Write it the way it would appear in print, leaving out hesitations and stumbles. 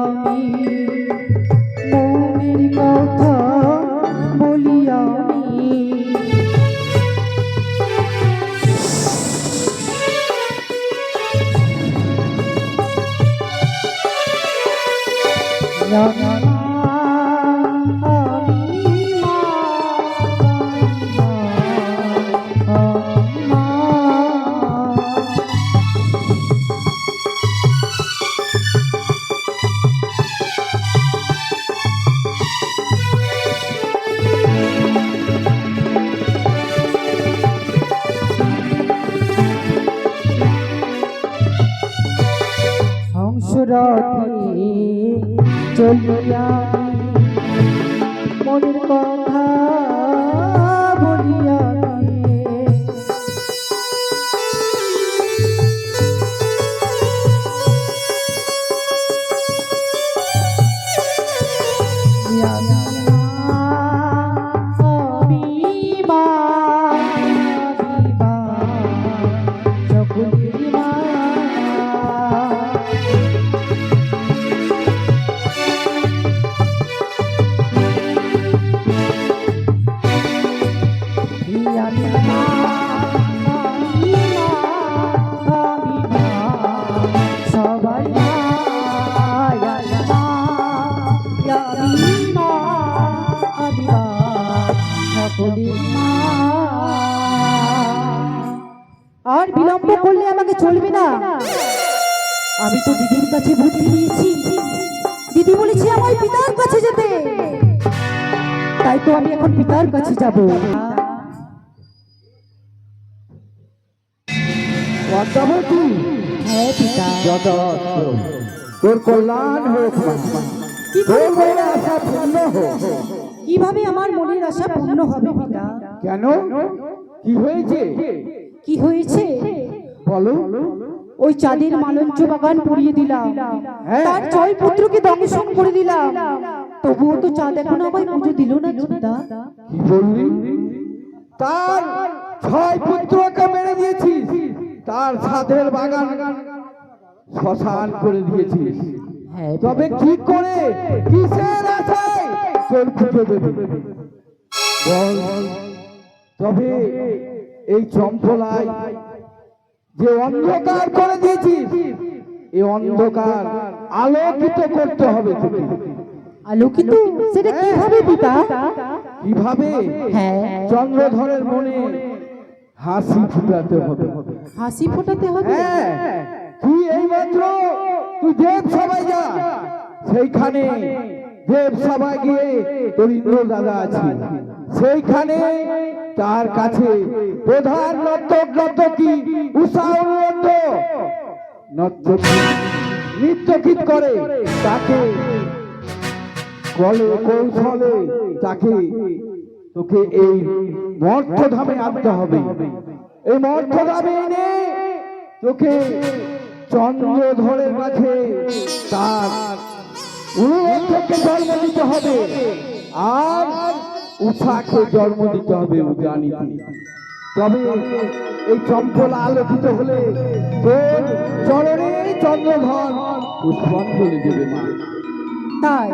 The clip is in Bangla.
আমি মনের কথা বলি আমি হংসরথে চলিয়া মনের কথা বলিয়া আর বিলম্ব করলে আমাকে চলবে না। আমি তো দিদির কাছে বুদ্ধি দিয়েছি, দিদি বলেছে আমার পিতার কাছে যেতে, তাই তো আমি এখন পিতার কাছে যাব। হ্যাঁ পিতা, তোর কল্যাণ হোক, কিভাবে আমার মনের আশা পূর্ণ হবে পিতা? কেন, কি হয়েছে? কি হয়েছে বলো। ওই চাঁদের মালঞ্চ বাগান পুড়িয়ে দিলাম, তার ছয় পুত্রকে দংশন করে দিলাম, তবুও তো চাঁদ এখন আমায় পুজো দিল না পিতা। কি বললি? তার ছয় পুত্রকে মেরে দিয়েছিস, তার ছাদের বাগান শ্মশান করে দিয়েছিস। তবে কি করে, কিসের আশায় তোর পুজো দেবে বল? তবে এই চম্পলায় যে অন্ধকার করে দিয়েছিস, এই অন্ধকার আলোকিত করতে হবে তোকে। আলোকিত? সেটা কিভাবে পিতা? কিভাবে? চন্দ্রধরের মনে হাসি ফুটাতে হবে। হাসি ফোটাতে হবে? তুই এইমাত্র তুই দেব সভায় যা, সেইখানে দেব সভায় গিয়ে তোর ইন্দ্র দাদা আছে, সেইখানে তার কাছে প্রধান নর্তক নর্তকী উষা নৃত্য গীত করে, তাকে কলে কৌশলে তাকে তোকে এই মর্তধামে আনতে হবে। এই মর্তধামে এনে তোকে চন্দ্রধরের কাছে তার উলুকে জন্ম দিতে হবে, আর উষাকে জন্ম দিতে হবে উজানিতে। তবে এই চম্পলা আলোকিত হলে তোর চরণে চন্দ্রধর পুষ্পাঞ্জলি দেবে মা। তাই